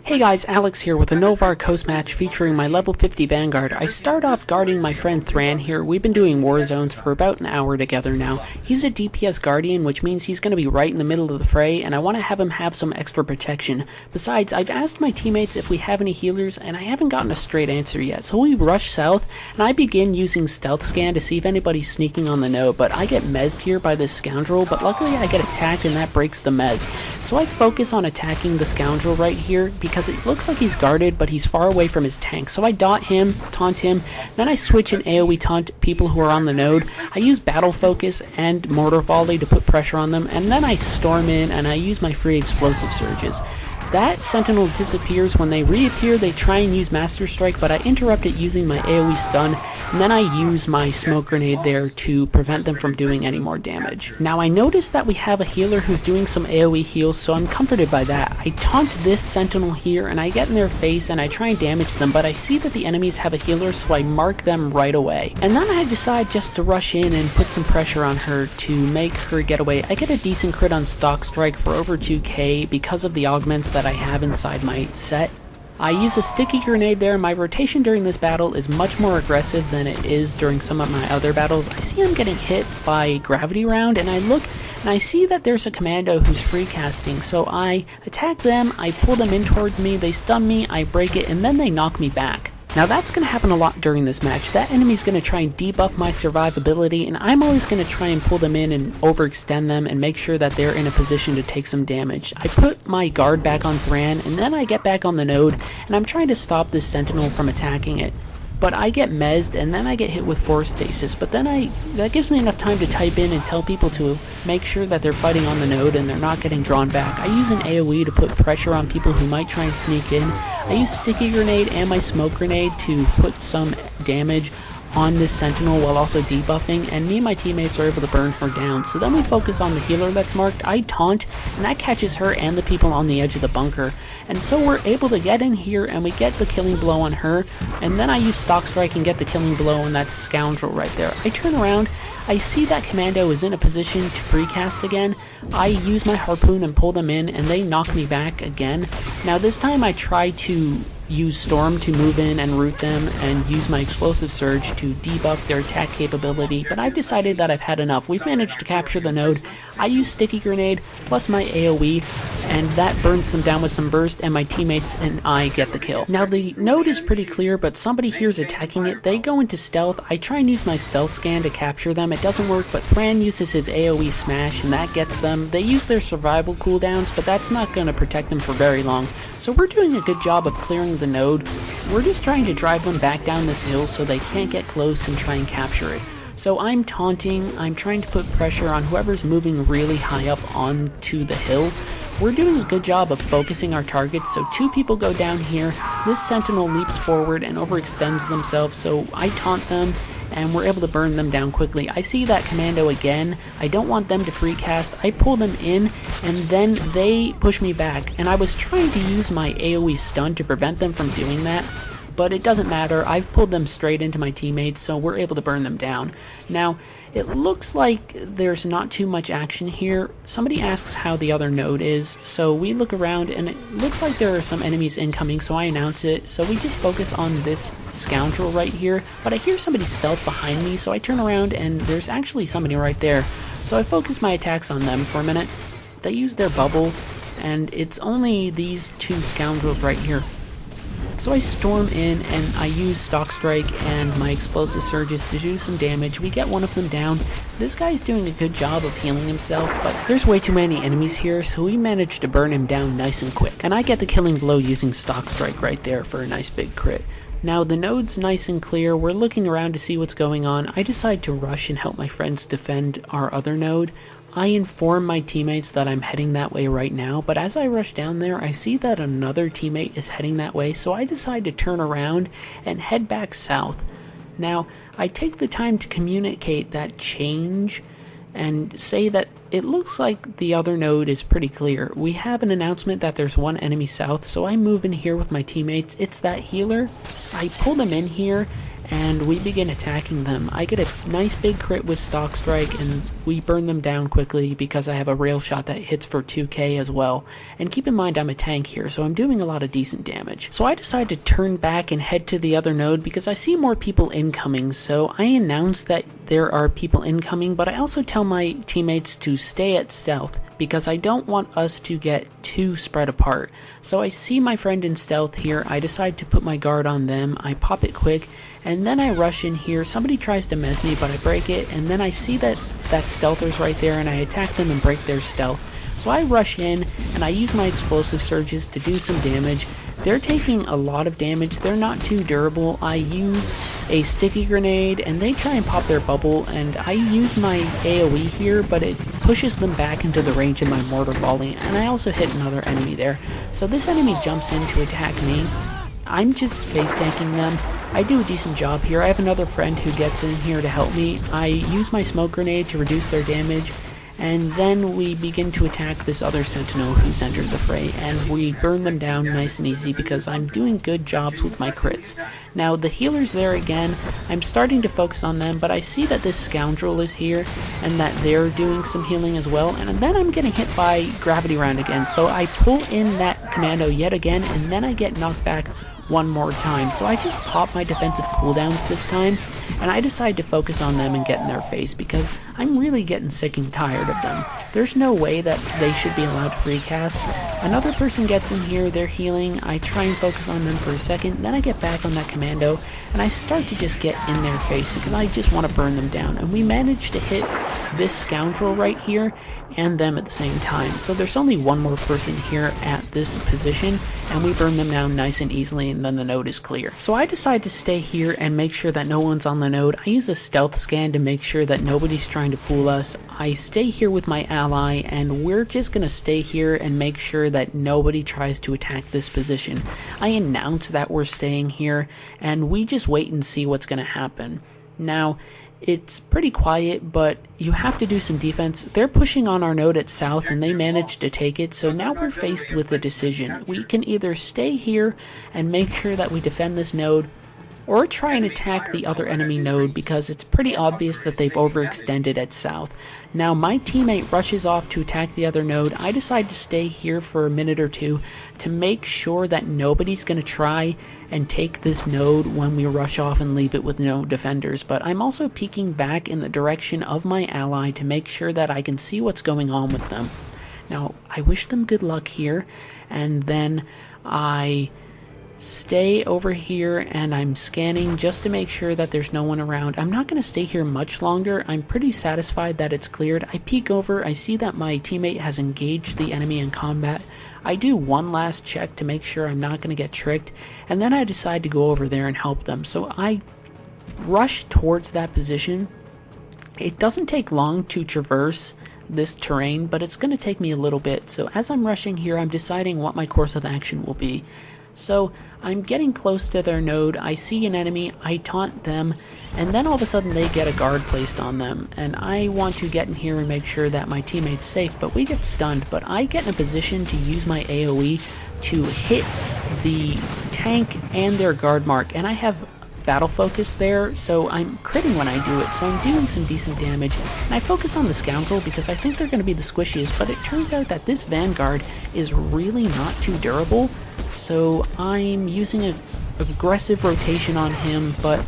Hey guys, Alex here with a Novare Coast match featuring my level 50 Vanguard. I start off guarding my friend Thran here. We've been doing war zones for about an hour together now. He's a DPS guardian, which means he's going to be right in the middle of the fray, and I want to have him have some extra protection. Besides, I've asked my teammates if we have any healers, and I haven't gotten a straight answer yet. So we rush south, and I begin using stealth scan to see if anybody's sneaking on the node, but I get mezzed here by this scoundrel, but luckily I get attacked and that breaks the mezz. So I focus on attacking the scoundrel right here, because it looks like he's guarded, but he's far away from his tank. So I dot him, taunt him, then I switch and AoE taunt people who are on the node. I use battle focus and mortar volley to put pressure on them, and then I storm in and I use my free explosive surges. That sentinel disappears. When they reappear, they try and use Master Strike, but I interrupt it using my AoE stun, and then I use my smoke grenade there to prevent them from doing any more damage. Now I notice that we have a healer who's doing some AoE heals, so I'm comforted by that. I taunt this sentinel here, and I get in their face and I try and damage them, but I see that the enemies have a healer, so I mark them right away. And then I decide just to rush in and put some pressure on her to make her get away. I get a decent crit on Stock Strike for over 2k because of the augments that I have inside my set. I use a sticky grenade there. My rotation during this battle is much more aggressive than it is during some of my other battles. I see I'm getting hit by gravity round, and I look and I see that there's a commando who's free casting, so I attack them, I pull them in towards me, they stun me, I break it, and then they knock me back. Now that's going to happen a lot during this match. That enemy's going to try and debuff my survivability, and I'm always going to try and pull them in and overextend them and make sure that they're in a position to take some damage. I put my guard back on Thran, and then I get back on the node, and I'm trying to stop this sentinel from attacking it. But I get mezzed, and then I get hit with force stasis, but then that gives me enough time to type in and tell people to make sure that they're fighting on the node and they're not getting drawn back. I use an AoE to put pressure on people who might try and sneak in. I use sticky grenade and my smoke grenade to put some damage on this sentinel while also debuffing, and me and my teammates are able to burn her down. So then we focus on the healer that's marked. I taunt, and that catches her and the people on the edge of the bunker. And so we're able to get in here and we get the killing blow on her, and then I use Stock Strike and get the killing blow on that scoundrel right there. I turn around, I see that commando is in a position to free cast again. I use my harpoon and pull them in, and they knock me back again. Now this time I try to use Storm to move in and root them and use my explosive surge to debuff their attack capability, but I've decided that I've had enough. We've managed to capture the node. I use sticky grenade plus my AoE, and that burns them down with some burst, and my teammates and I get the kill. Now the node is pretty clear, but somebody here's attacking it. They go into stealth. I try and use my stealth scan to capture them. It doesn't work, but Thran uses his AoE smash, and that gets them. They use their survival cooldowns, but that's not going to protect them for very long. So we're doing a good job of clearing the node. We're just trying to drive them back down this hill so they can't get close and try and capture it. So I'm taunting, I'm trying to put pressure on whoever's moving really high up onto the hill. We're doing a good job of focusing our targets, so two people go down here. This sentinel leaps forward and overextends themselves, so I taunt them, and we're able to burn them down quickly. I see that commando again. I don't want them to free cast. I pull them in, and then they push me back, and I was trying to use my AoE stun to prevent them from doing that, but it doesn't matter. I've pulled them straight into my teammates, so we're able to burn them down. Now, it looks like there's not too much action here. Somebody asks how the other node is, so we look around, and it looks like there are some enemies incoming, so I announce it. So we just focus on this scoundrel right here, but I hear somebody stealth behind me, so I turn around, and there's actually somebody right there. So I focus my attacks on them for a minute. They use their bubble, and it's only these two scoundrels right here. So I storm in and I use Stock Strike and my explosive surges to do some damage. We get one of them down. This guy's doing a good job of healing himself, but there's way too many enemies here, so we managed to burn him down nice and quick. And I get the killing blow using Stock Strike right there for a nice big crit. Now the node's nice and clear. We're looking around to see what's going on. I decide to rush and help my friends defend our other node. I inform my teammates that I'm heading that way right now, but as I rush down there, I see that another teammate is heading that way, so I decide to turn around and head back south. Now, I take the time to communicate that change and say that it looks like the other node is pretty clear. We have an announcement that there's one enemy south, so I move in here with my teammates. It's that healer. I pull them in here, and we begin attacking them. I get a nice big crit with Stock Strike, and we burn them down quickly because I have a rail shot that hits for 2k as well. And keep in mind I'm a tank here, so I'm doing a lot of decent damage. So I decide to turn back and head to the other node because I see more people incoming, so I announce that there are people incoming, but I also tell my teammates to stay at stealth because I don't want us to get too spread apart. So I see my friend in stealth here, I decide to put my guard on them, I pop it quick, and then I rush in here. Somebody tries to mess me, but I break it, and then I see that stealther's right there, and I attack them and break their stealth. So I rush in, and I use my explosive surges to do some damage. They're taking a lot of damage, they're not too durable. I use a sticky grenade, and they try and pop their bubble, and I use my AoE here, but it pushes them back into the range of my mortar volley, and I also hit another enemy there. So this enemy jumps in to attack me. I'm just face tanking them. I do a decent job here. I have another friend who gets in here to help me. I use my smoke grenade to reduce their damage, and then we begin to attack this other sentinel who's entered the fray, and we burn them down nice and easy because I'm doing good jobs with my crits. Now the healer's there again. I'm starting to focus on them, but I see that this scoundrel is here and that they're doing some healing as well, and then I'm getting hit by gravity round again, so I pull in that commando yet again, and then I get knocked back one more time. So I just pop my defensive cooldowns this time, and I decide to focus on them and get in their face because I'm really getting sick and tired of them. There's no way that they should be allowed to free cast. Another person gets in here, they're healing, I try and focus on them for a second, then I get back on that commando, and I start to just get in their face because I just want to burn them down, and we manage to hit this scoundrel right here and them at the same time. So there's only one more person here at this position, and we burn them down nice and easily, and then the node is clear. So I decide to stay here and make sure that no one's on the node. I use a stealth scan to make sure that nobody's trying to fool us. I stay here with my ally, and we're just gonna stay here and make sure that nobody tries to attack this position. I announce that we're staying here, and we just wait and see what's gonna happen. Now, it's pretty quiet, but you have to do some defense. They're pushing on our node at south, and they managed to take it, so now we're faced with a decision. We can either stay here and make sure that we defend this node, or try and attack the other enemy node because it's pretty obvious that they've overextended at south. Now my teammate rushes off to attack the other node. I decide to stay here for a minute or two to make sure that nobody's going to try and take this node when we rush off and leave it with no defenders, but I'm also peeking back in the direction of my ally to make sure that I can see what's going on with them. Now I wish them good luck here, and then I stay over here and I'm scanning just to make sure that there's no one around. I'm not going to stay here much longer. I'm pretty satisfied that it's cleared. I peek over, I see that my teammate has engaged the enemy in combat. I do one last check to make sure I'm not going to get tricked, and then I decide to go over there and help them. So I rush towards that position. It doesn't take long to traverse this terrain, but it's going to take me a little bit. So as I'm rushing here, I'm deciding what my course of action will be. So I'm getting close to their node, I see an enemy, I taunt them, and then all of a sudden they get a guard placed on them, and I want to get in here and make sure that my teammate's safe, but we get stunned. But I get in a position to use my AoE to hit the tank and their guard mark, and I have battle focus there, so I'm critting when I do it, so I'm doing some decent damage. And I focus on the scoundrel because I think they're going to be the squishiest, but it turns out that this Vanguard is really not too durable, so I'm using an aggressive rotation on him, but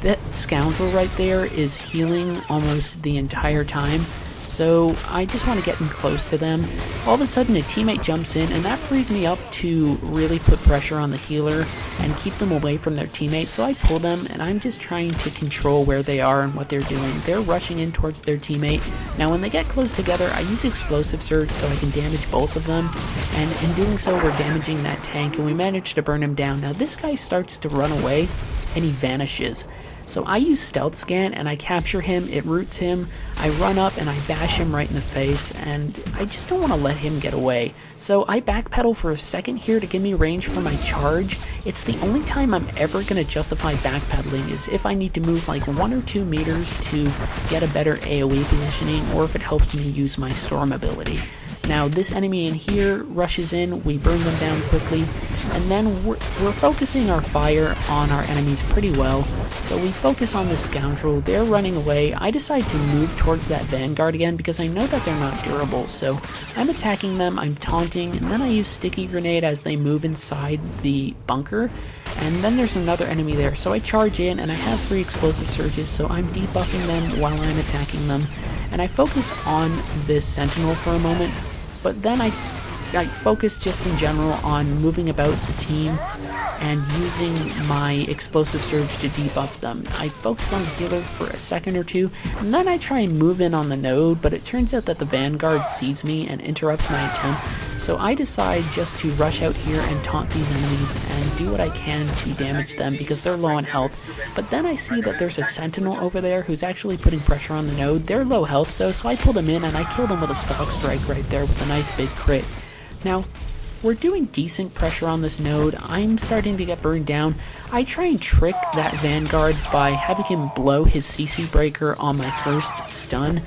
that scoundrel right there is healing almost the entire time. So I just want to get in close to them. All of a sudden a teammate jumps in, and that frees me up to really put pressure on the healer and keep them away from their teammate. So I pull them, and I'm just trying to control where they are and what they're doing. They're rushing in towards their teammate. Now when they get close together, I use explosive surge so I can damage both of them, and in doing so we're damaging that tank, and we manage to burn him down. Now this guy starts to run away, and he vanishes. So I use stealth scan and I capture him, it roots him, I run up and I bash him right in the face, and I just don't want to let him get away. So I backpedal for a second here to give me range for my charge. It's the only time I'm ever going to justify backpedaling is if I need to move like 1 or 2 meters to get a better AoE positioning, or if it helps me use my storm ability. Now this enemy in here rushes in, we burn them down quickly, and then we're focusing our fire on our enemies pretty well. So we focus on this scoundrel, they're running away. I decide to move towards that Vanguard again because I know that they're not durable. So I'm attacking them, I'm taunting, and then I use Sticky Grenade as they move inside the bunker. And then there's another enemy there, so I charge in and I have 3 explosive surges, so I'm debuffing them while I'm attacking them. And I focus on this sentinel for a moment, but then I focus just in general on moving about the teams and using my explosive surge to debuff them. I focus on the healer for a second or two, and then I try and move in on the node, but it turns out that the Vanguard sees me and interrupts my attempt, so I decide just to rush out here and taunt these enemies and do what I can to damage them because they're low on health. But then I see that there's a sentinel over there who's actually putting pressure on the node. They're low health though, so I pull them in and I kill them with a stock strike right there with a nice big crit. Now, we're doing decent pressure on this node. I'm starting to get burned down. I try and trick that Vanguard by having him blow his CC breaker on my first stun,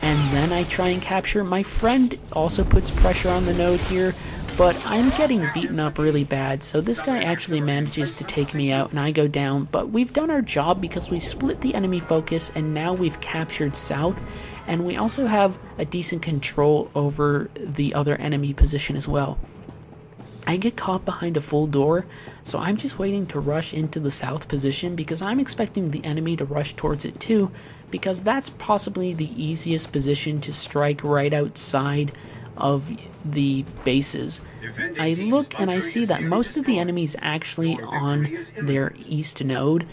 and then I try and capture. My friend also puts pressure on the node here, but I'm getting beaten up really bad, so this guy actually manages to take me out and I go down. But we've done our job because we split the enemy focus and now we've captured south, and we also have a decent control over the other enemy position as well. I get caught behind a full door, so I'm just waiting to rush into the south position because I'm expecting the enemy to rush towards it too, because that's possibly the easiest position to strike right outside of the bases. I look and I see that most of the enemies actually on their east node.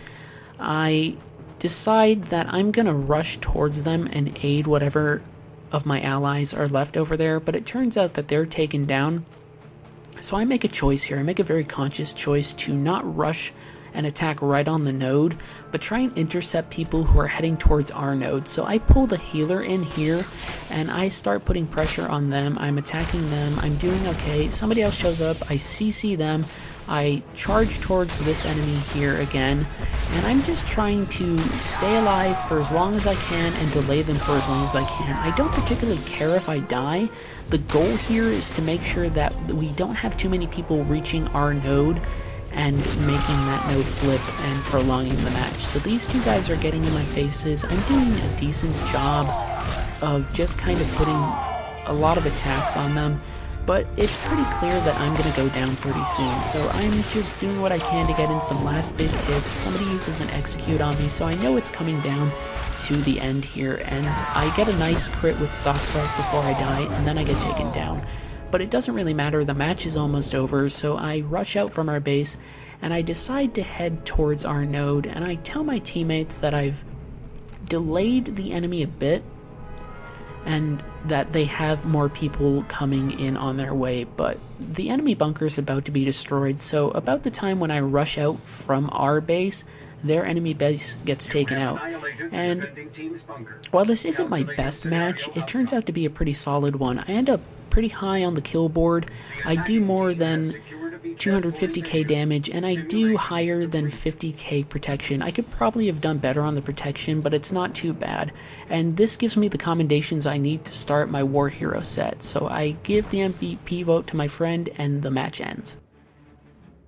I decide that I'm gonna rush towards them and aid whatever of my allies are left over there, but it turns out that they're taken down. So I make a choice here. I make a very conscious choice to not rush and attack right on the node, but try and intercept people who are heading towards our node. So I pull the healer in here and I start putting pressure on them. I'm attacking them. I'm doing okay. Somebody else shows up. I CC them. I charge towards this enemy here again, and I'm just trying to stay alive for as long as I can and delay them for as long as I can. I don't particularly care if I die. The goal here is to make sure that we don't have too many people reaching our node and making that node flip and prolonging the match. So these two guys are getting in my faces. I'm doing a decent job of just kind of putting a lot of attacks on them, but it's pretty clear that I'm going to go down pretty soon. So I'm just doing what I can to get in some last big hits. Somebody uses an execute on me, so I know it's coming down to the end here, and I get a nice crit with stock strike before I die, and then I get taken down. But it doesn't really matter, the match is almost over, so I rush out from our base, and I decide to head towards our node, and I tell my teammates that I've delayed the enemy a bit, and that they have more people coming in on their way, but the enemy bunker is about to be destroyed, so about the time when I rush out from our base, their enemy base gets taken out. And while this isn't my best match, it turns out to be a pretty solid one. I end up pretty high on the kill board. I do more than 250k damage, and I do higher than 50k protection. I could probably have done better on the protection, but it's not too bad. And this gives me the commendations I need to start my War Hero set. So I give the MVP vote to my friend, and the match ends.